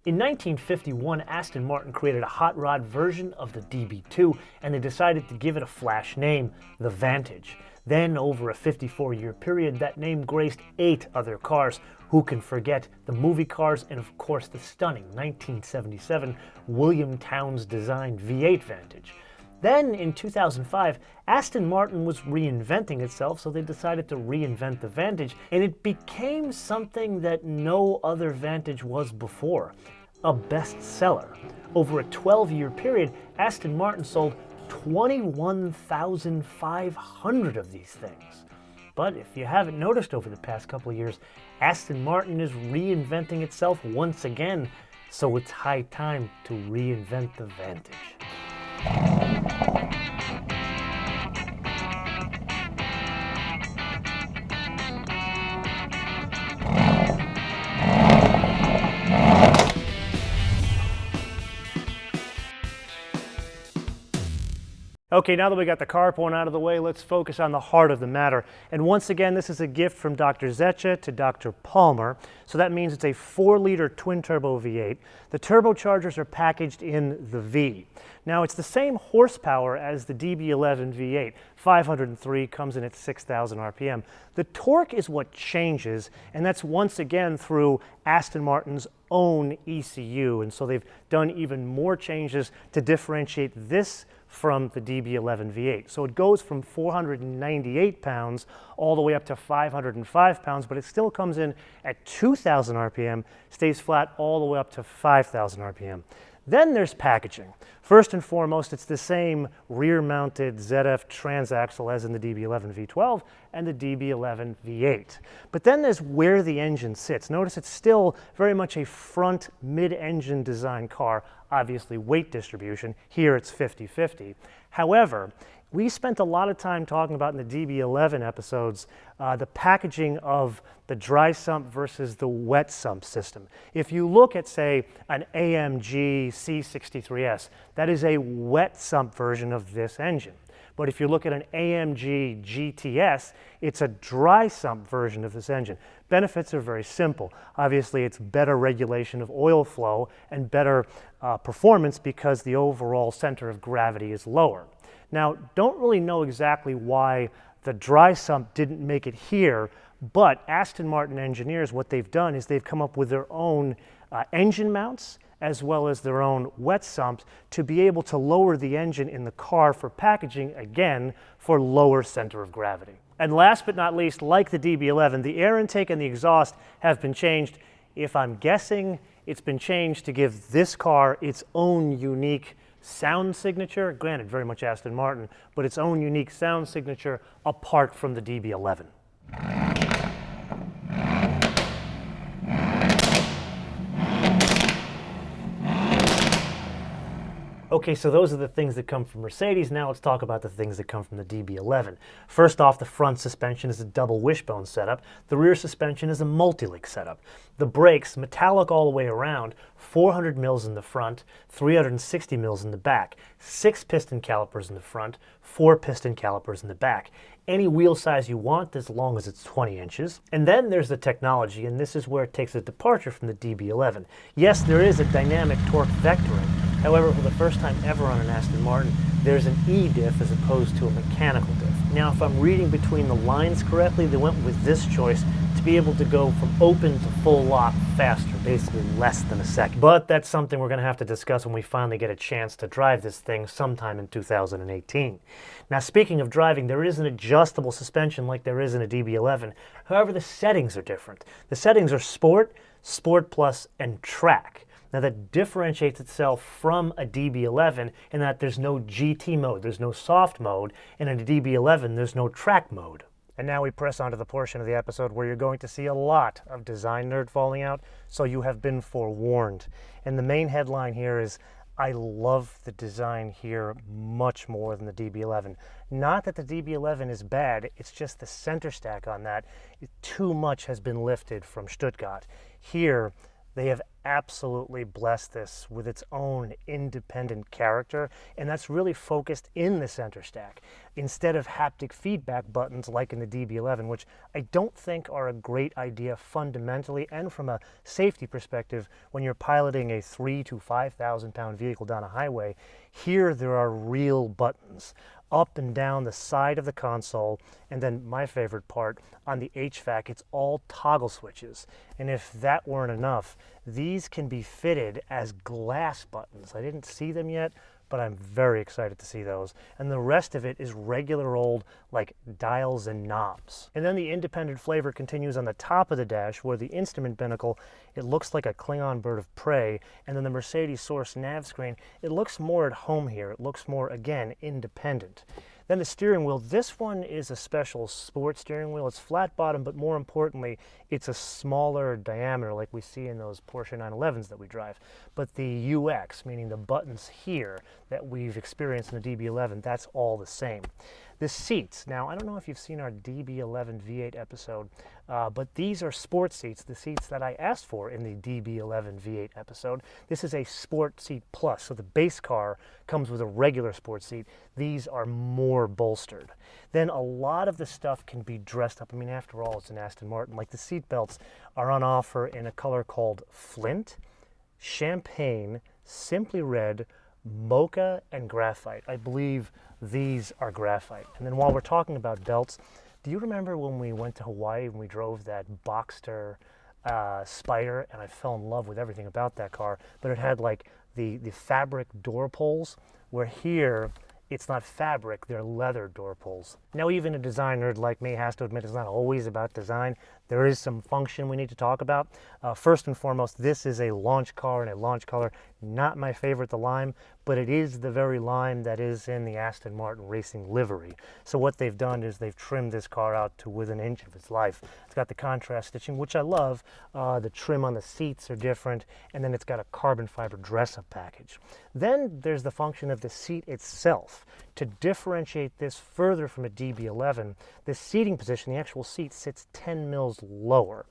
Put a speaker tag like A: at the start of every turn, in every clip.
A: In 1951, Aston Martin created a hot rod version of the DB2, and they decided to give it a flash name, the Vantage. Then, over a 54-year period, that name graced 8 other cars. Who can forget the movie cars and, of course, the stunning 1977 William Townes-designed V8 Vantage. Then, in 2005, Aston Martin was reinventing itself, so they decided to reinvent the Vantage, and it became something that no other Vantage was before, a bestseller. Over a 12-year period, Aston Martin sold 21,500 of these things. But if you haven't noticed over the past couple of years, Aston Martin is reinventing itself once again, so it's high time to reinvent the Vantage. Okay, now that we got the car point out of the way, let's focus on the heart of the matter. And once again, this is a gift from Dr. Zetcha to Dr. Palmer. So that means it's a 4-liter twin-turbo V8. The turbochargers are packaged in the V. Now, it's the same horsepower as the DB11 V8. 503 comes in at 6,000 RPM. The torque is what changes, and that's once again through Aston Martin's own ECU. And so they've done even more changes to differentiate this from the DB11 V8. So it goes from 498 pounds all the way up to 505 pounds, but it still comes in at 2,000 RPM, stays flat all the way up to 5,000 RPM. Then there's packaging. First and foremost, it's the same rear-mounted ZF transaxle as in the DB11 V12 and the DB11 V8. But then there's where the engine sits. Notice it's still very much a front mid-engine design car, obviously weight distribution. Here it's 50-50. However, we spent a lot of time talking about in the DB11 episodes the packaging of the dry sump versus the wet sump system. If you look at, say, an AMG C63S, that is a wet sump version of this engine. But if you look at an AMG GTS, it's a dry sump version of this engine. Benefits are very simple. Obviously, it's better regulation of oil flow and better performance because the overall center of gravity is lower. Now, don't really know exactly why the dry sump didn't make it here, but Aston Martin engineers, what they've done is they've come up with their own engine mounts as well as their own wet sumps to be able to lower the engine in the car for packaging, again, for lower center of gravity. And last but not least, like the DB11, the air intake and the exhaust have been changed. If I'm guessing, it's been changed to give this car its own unique sound signature, granted very much Aston Martin, but its own unique sound signature apart from the DB11. Okay, so those are the things that come from Mercedes. Now let's talk about the things that come from the DB11. First off, the front suspension is a double wishbone setup. The rear suspension is a multi-link setup. The brakes, metallic all the way around, 400 mils in the front, 360 mils in the back, 6 piston calipers in the front, 4 piston calipers in the back. Any wheel size you want as long as it's 20 inches. And then there's the technology, and this is where it takes a departure from the DB11. Yes, there is a dynamic torque vectoring. However, for the first time ever on an Aston Martin, there's an E-diff as opposed to a mechanical diff. Now, if I'm reading between the lines correctly, they went with this choice to be able to go from open to full lock faster, basically less than a second. But that's something we're going to have to discuss when we finally get a chance to drive this thing sometime in 2018. Now, speaking of driving, there is an adjustable suspension like there is in a DB11. However, the settings are different. The settings are Sport, Sport Plus, and Track. Now that differentiates itself from a DB11 in that there's no GT mode, there's no soft mode, and in a DB11 there's no track mode. And now we press onto the portion of the episode where you're going to see a lot of design nerd falling out, so you have been forewarned. And the main headline here is, I love the design here much more than the DB11. Not that the DB11 is bad, it's just the center stack on that. Too much has been lifted from Stuttgart. Here, They have absolutely blessed this with its own independent character, and that's really focused in the center stack instead of haptic feedback buttons like in the DB11, which I don't think are a great idea fundamentally and from a safety perspective when you're piloting a 3,000 to 5,000 pound vehicle down a highway. Here there are real buttons up and down the side of the console, and then my favorite part, on the HVAC, it's all toggle switches. And if that weren't enough, these can be fitted as glass buttons. I didn't see them yet, but I'm very excited to see those. And the rest of it is regular old, like, dials and knobs. And then the independent flavor continues on the top of the dash, where the instrument binnacle, it looks like a Klingon bird of prey, and then the Mercedes source nav screen, it looks more at home here. It looks more, again, independent. Then the steering wheel, this one is a special sport steering wheel. It's flat bottom, but more importantly, it's a smaller diameter like we see in those Porsche 911s that we drive. But the UX, meaning the buttons here that we've experienced in the DB11, that's all the same. The seats, now I don't know if you've seen our DB11 V8 episode, but these are sport seats, the seats that I asked for in the DB11 V8 episode. This is a Sport Seat Plus, so the base car comes with a regular sport seat. These are more bolstered. Then a lot of the stuff can be dressed up. I mean, after all, it's an Aston Martin. Like the seat belts are on offer in a color called Flint, Champagne, Simply Red, Mocha, and Graphite. I believe these are graphite. And then while we're talking about belts, do you remember when we went to Hawaii and we drove that Boxster Spider, and I fell in love with everything about that car, but it had like the fabric door pulls, where here it's not fabric, they're leather door pulls. Now even a design nerd like me has to admit it's not always about design. There is some function we need to talk about. First and foremost, this is a launch car and a launch color. Not my favorite, the lime, but it is the very lime that is in the Aston Martin racing livery. So what they've done is they've trimmed this car out to within an inch of its life. It's got the contrast stitching, which I love. The trim on the seats are different, and then it's got a carbon fiber dress-up package. Then there's the function of the seat itself. To differentiate this further from a DB11, the seating position, the actual seat, sits 10 mils lower.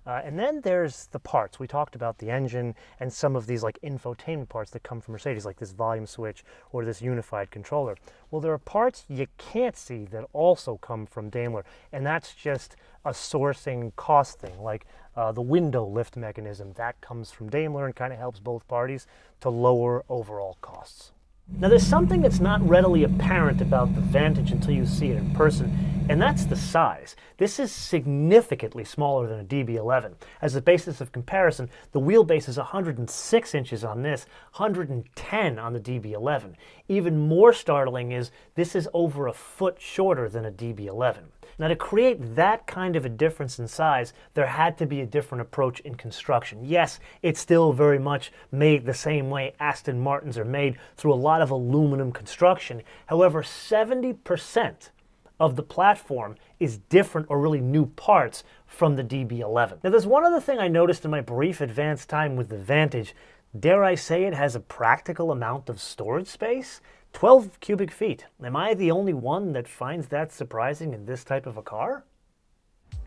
A: And then there's the parts. We talked about the engine and some of these like infotainment parts that come from Mercedes, like this volume switch or this unified controller. Well, there are parts you can't see that also come from Daimler, and that's just a sourcing cost thing, like the window lift mechanism. That comes from Daimler and kind of helps both parties to lower overall costs. Now there's something that's not readily apparent about the Vantage until you see it in person, and that's the size. This is significantly smaller than a DB11. As a basis of comparison, the wheelbase is 106 inches on this, 110 on the DB11. Even more startling is this is over a foot shorter than a DB11. Now, to create that kind of a difference in size, there had to be a different approach in construction. Yes, it's still very much made the same way Aston Martins are made, through a lot of aluminum construction. However, 70% of the platform is different or really new parts from the DB11. Now, there's one other thing I noticed in my brief advanced time with the Vantage. Dare I say it has a practical amount of storage space? 12 cubic feet. Am I the only one that finds that surprising in this type of a car?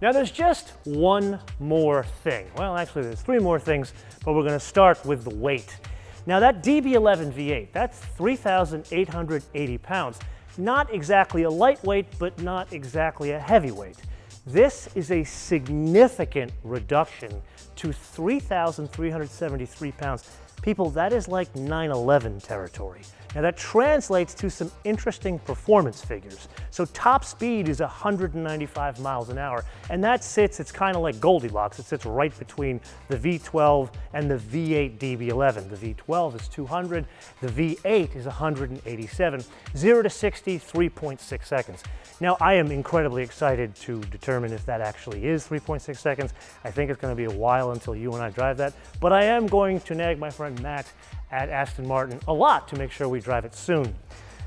A: Now there's just one more thing. Well, actually there's three more things, but we're going to start with the weight. Now that DB11 V8, that's 3,880 pounds. Not exactly a lightweight, but not exactly a heavyweight. This is a significant reduction to 3,373 pounds. People, that is like 911 territory. Now that translates to some interesting performance figures. So top speed is 195 miles an hour, and that sits, it's kind of like Goldilocks, it sits right between the V12 and the V8 DB11. The V12 is 200, the V8 is 187. 0 to 60, 3.6 seconds. Now I am incredibly excited to determine if that actually is 3.6 seconds. I think it's going to be a while until you and I drive that, but I am going to nag my friend Matt at Aston Martin a lot to make sure we drive it soon.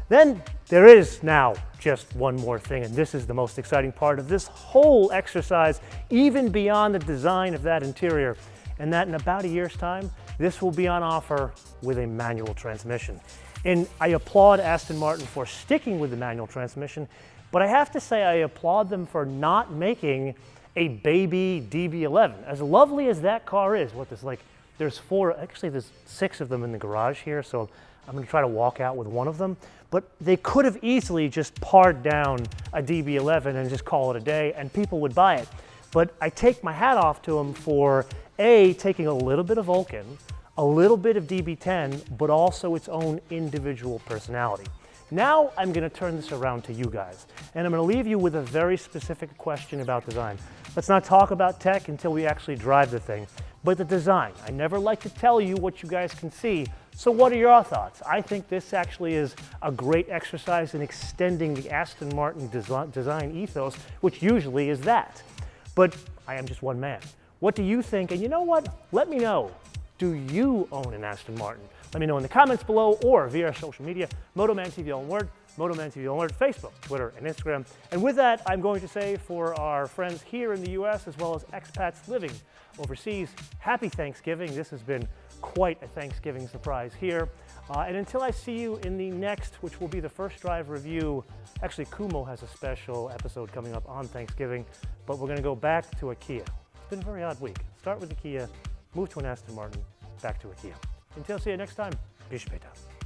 A: Then there is now just one more thing, and this is the most exciting part of this whole exercise, even beyond the design of that interior, and that in about a year's time, this will be on offer with a manual transmission. And I applaud Aston Martin for sticking with the manual transmission, but I have to say I applaud them for not making a baby DB11. As lovely as that car is, what, this like There's four, actually there's 6 of them in the garage here, so I'm going to try to walk out with one of them. But they could have easily just pared down a DB11 and just call it a day, and people would buy it. But I take my hat off to them for A, taking a little bit of Vulcan, a little bit of DB10, but also its own individual personality. Now I'm going to turn this around to you guys, and I'm going to leave you with a very specific question about design. Let's not talk about tech until we actually drive the thing, but the design. I never like to tell you what you guys can see, so what are your thoughts? I think this actually is a great exercise in extending the Aston Martin design ethos, which usually is that. But I am just one man. What do you think? And you know what? Let me know. Do you own an Aston Martin? Let me know in the comments below or via our social media, MotoManTV all in word, MotoManTV all in word, Facebook, Twitter, and Instagram. And with that, I'm going to say for our friends here in the US as well as expats living overseas, happy Thanksgiving. This has been quite a Thanksgiving surprise here. And until I see you in the next, which will be the first drive review, actually Kumo has a special episode coming up on Thanksgiving, but we're going to go back to a Kia. It's been a very odd week. Start with the Kia, move to an Aston Martin, back to a Kia. Until see you next time, Bishpeta.